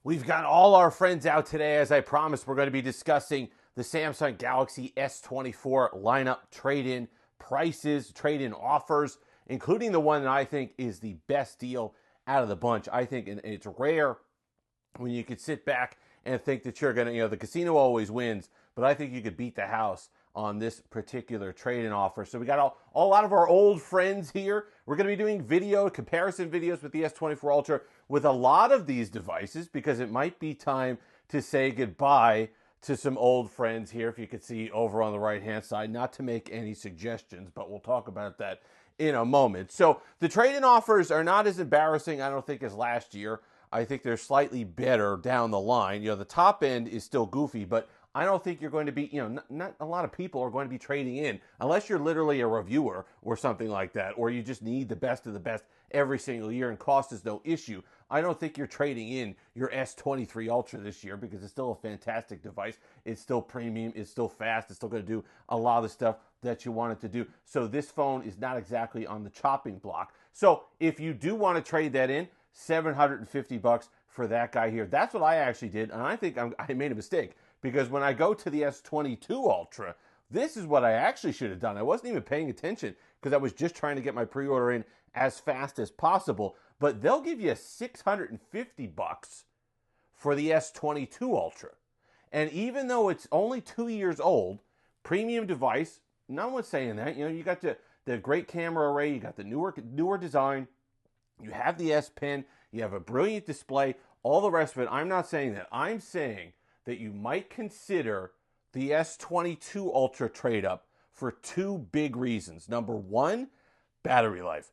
We've got all our friends out today. As I promised, we're going to be discussing the Samsung Galaxy S24 lineup trade-in prices, trade-in offers, including the one that I think is the best deal out of the bunch. I think it's rare when you could sit back and think that you're going to, the casino always wins, but I think you could beat the house on this particular trade-in offer. So we got a lot of our old friends here. We're going to be doing comparison videos with the S24 Ultra with a lot of these devices because it might be time to say goodbye to some old friends here. If you could see over on the right-hand side, not to make any suggestions, but we'll talk about that in a moment. So the trade-in offers are not as embarrassing, I don't think, as last year. I think they're slightly better down the line. The top end is still goofy, but I don't think you're going to be, not a lot of people are going to be trading in unless you're literally a reviewer or something like that, or you just need the best of the best every single year and cost is no issue. I don't think you're trading in your S23 Ultra this year because it's still a fantastic device. It's still premium. It's still fast. It's still going to do a lot of the stuff that you want it to do. So this phone is not exactly on the chopping block. So if you do want to trade that in, $750 for that guy here. That's what I actually did, and I think I made a mistake because when I go to the S22 Ultra, this is what I actually should have done. I wasn't even paying attention because I was just trying to get my pre-order in as fast as possible, but they'll give you $650 for the S22 Ultra. And even though it's only 2 years old, premium device, no one's saying that. You got the great camera array, you got the newer design, you have the S Pen, you have a brilliant display, all the rest of it. I'm not saying that. I'm saying that you might consider the S22 Ultra trade-up for two big reasons. Number one, battery life.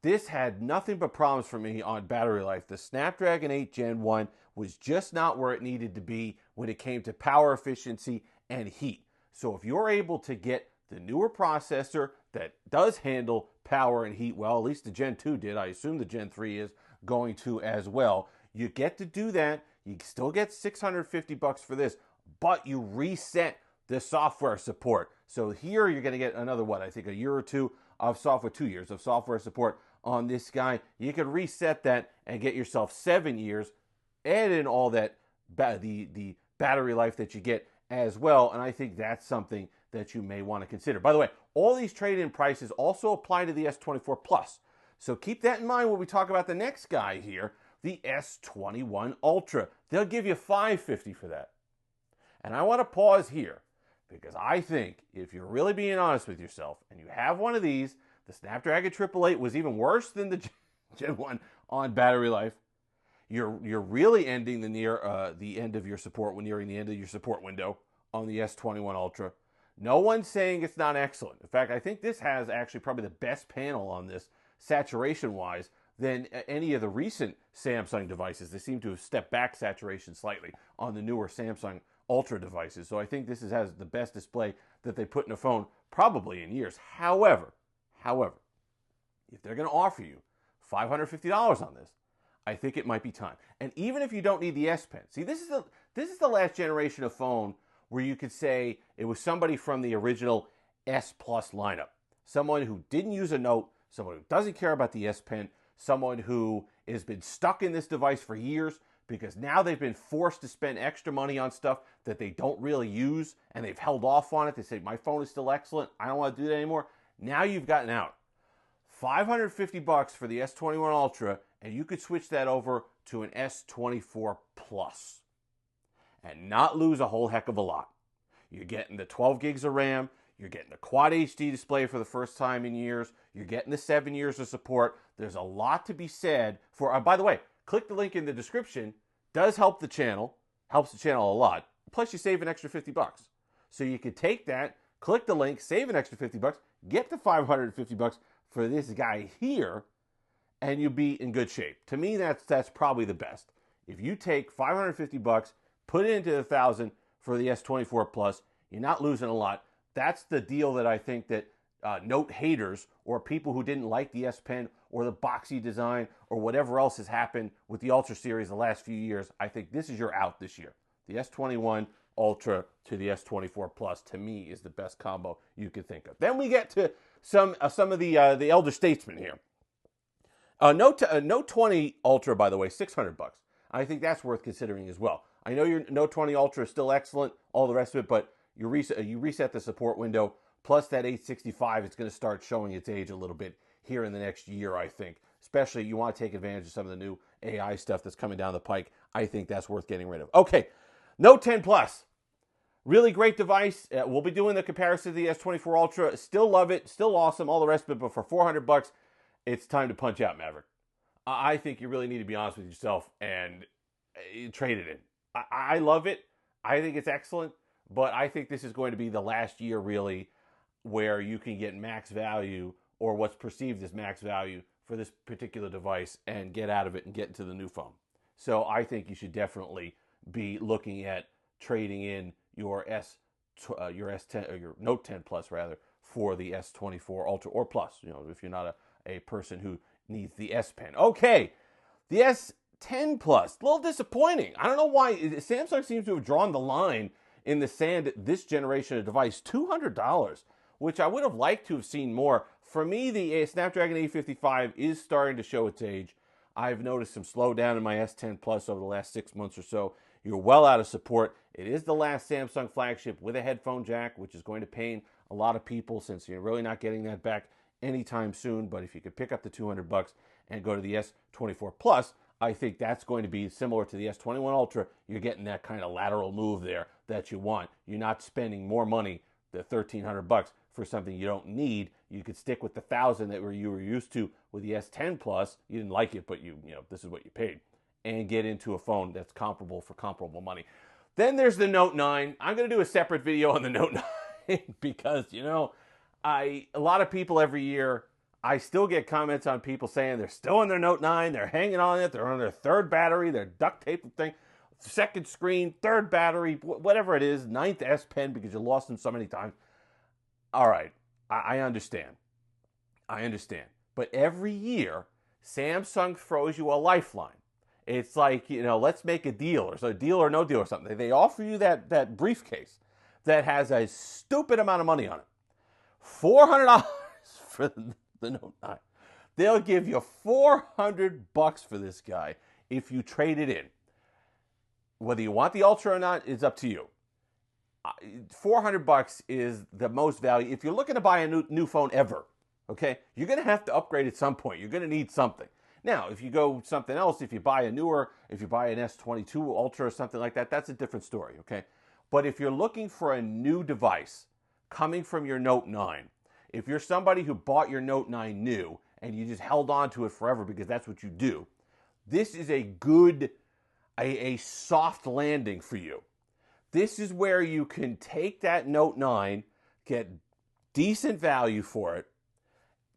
This had nothing but problems for me on battery life. The Snapdragon 8 Gen 1 was just not where it needed to be when it came to power efficiency and heat. So if you're able to get the newer processor that does handle power and heat well, at least the Gen 2 did. I assume the Gen 3 is going to as well. You get to do that. You still get $650 for this, but you reset the software support. So here you're going to get another, I think a year or two of software, 2 years of software support on this guy. You could reset that and get yourself 7 years, add in all that, the battery life that you get as well, and I think that's something that you may want to consider. By the way, all these trade-in prices also apply to the S24 Plus. So keep that in mind when we talk about the next guy here, the S21 Ultra. They'll give you $550 for that. And I want to pause here because I think if you're really being honest with yourself and you have one of these, the Snapdragon 888 was even worse than the Gen 1 on battery life. You're really ending the end of your support when nearing the end of your support window on the S21 Ultra. No one's saying it's not excellent. In fact, I think this has actually probably the best panel on this, saturation-wise, than any of the recent Samsung devices. They seem to have stepped back saturation slightly on the newer Samsung Ultra devices. So I think this has the best display that they put in a phone probably in years. However, if they're going to offer you $550 on this, I think it might be time. And even if you don't need the S Pen, see, this is the last generation of phone where you could say it was somebody from the original S Plus lineup. Someone who didn't use a Note, someone who doesn't care about the S Pen, someone who has been stuck in this device for years because now they've been forced to spend extra money on stuff that they don't really use and they've held off on it. They say, my phone is still excellent. I don't want to do that anymore. Now you've gotten out. $550 for the S21 Ultra, and you could switch that over to an S24 Plus and not lose a whole heck of a lot. You're getting the 12 gigs of RAM, you're getting the Quad HD display for the first time in years, you're getting the 7 years of support. There's a lot to be said for, by the way, click the link in the description, does help the channel, helps the channel a lot, plus you save an extra $50. So you could take that, click the link, save an extra $50, get the $550 for this guy here, and you'll be in good shape. To me, that's probably the best. If you take $550, put it into the 1,000 for the S24 Plus, you're not losing a lot. That's the deal that I think that Note haters or people who didn't like the S Pen or the boxy design or whatever else has happened with the Ultra series the last few years, I think this is your out this year. The S21 Ultra to the S24 Plus, to me, is the best combo you could think of. Then we get to some of the elder statesmen here. Note 20 Ultra, by the way, $600. I think that's worth considering as well. I know your Note 20 Ultra is still excellent, all the rest of it, but you reset the support window, plus that 865, it's going to start showing its age a little bit here in the next year, I think. Especially you want to take advantage of some of the new AI stuff that's coming down the pike. I think that's worth getting rid of. Okay, Note 10 Plus. Really great device. We'll be doing the comparison to the S24 Ultra. Still love it. Still awesome. All the rest of it. But for $400, it's time to punch out, Maverick. I think you really need to be honest with yourself and trade it in. I love it. I think it's excellent. But I think this is going to be the last year, really, where you can get max value or what's perceived as max value for this particular device and get out of it and get into the new phone. So I think you should definitely be looking at trading in your S10 or your Note 10 Plus rather for the S24 Ultra or Plus. You know, if you're not a person who needs the S Pen. Okay, the S10 Plus, a little disappointing. I don't know why Samsung seems to have drawn the line in the sand at this generation of device. $200, which I would have liked to have seen more. For me, the Snapdragon 855 is starting to show its age. I've noticed some slowdown in my S10 Plus over the last 6 months or so. You're well out of support. It is the last Samsung flagship with a headphone jack, which is going to pain a lot of people since you're really not getting that back anytime soon. But if you could pick up the $200 and go to the S24 Plus, I think that's going to be similar to the S21 Ultra. You're getting that kind of lateral move there that you want. You're not spending more money, the $1,300, for something you don't need. You could stick with the $1,000 that you were used to with the S10 Plus. You didn't like it, but you know this is what you paid, and get into a phone that's comparable for comparable money. Then there's the Note 9. I'm going to do a separate video on the Note 9 because, you know, a lot of people every year, I still get comments on people saying they're still on their Note 9, they're hanging on it, they're on their third battery, they're duct taped the thing, second screen, third battery, whatever it is, ninth S Pen because you lost them so many times. All right, I understand. I understand. But every year, Samsung throws you a lifeline. It's like, you know, let's make a deal, or so a deal or no deal or something. They offer you that briefcase that has a stupid amount of money on it. $400 for the Note 9. They'll give you $400 for this guy if you trade it in. Whether you want the Ultra or not is up to you. $400 is the most value. If you're looking to buy a new phone ever, okay, you're going to have to upgrade at some point. You're going to need something. Now, if you go something else, if you buy an S22 Ultra or something like that, that's a different story, okay? But if you're looking for a new device coming from your Note 9, if you're somebody who bought your Note 9 new and you just held on to it forever because that's what you do, this is a good, a soft landing for you. This is where you can take that Note 9, get decent value for it,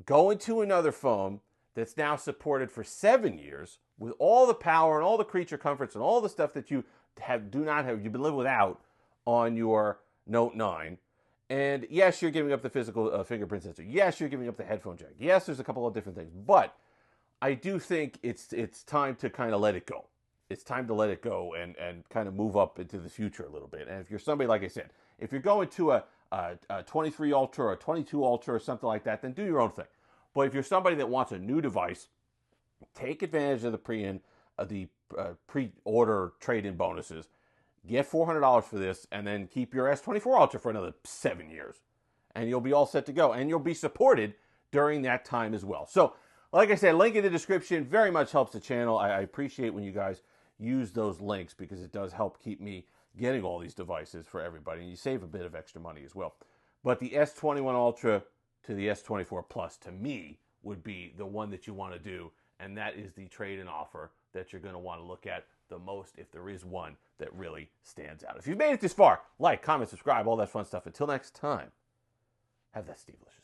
go into another phone that's now supported for 7 years with all the power and all the creature comforts and all the stuff that you've been living without on your Note 9. And yes, you're giving up the physical fingerprint sensor. Yes, you're giving up the headphone jack. Yes, there's a couple of different things. But I do think it's time to kind of let it go. It's time to let it go and kind of move up into the future a little bit. And if you're somebody, like I said, if you're going to a 23 Ultra or a 22 Ultra or something like that, then do your own thing. But if you're somebody that wants a new device, take advantage of the pre-order trade-in bonuses. Get $400 for this, and then keep your S24 Ultra for another 7 years. And you'll be all set to go. And you'll be supported during that time as well. So, like I said, link in the description very much helps the channel. I appreciate when you guys use those links because it does help keep me getting all these devices for everybody. And you save a bit of extra money as well. But the S21 Ultra to the S24 Plus, to me, would be the one that you want to do. And that is the trade-in offer that you're going to want to look at the most, if there is one that really stands out. If you've made it this far, like, comment, subscribe, all that fun stuff. Until next time, have that Steve-licious.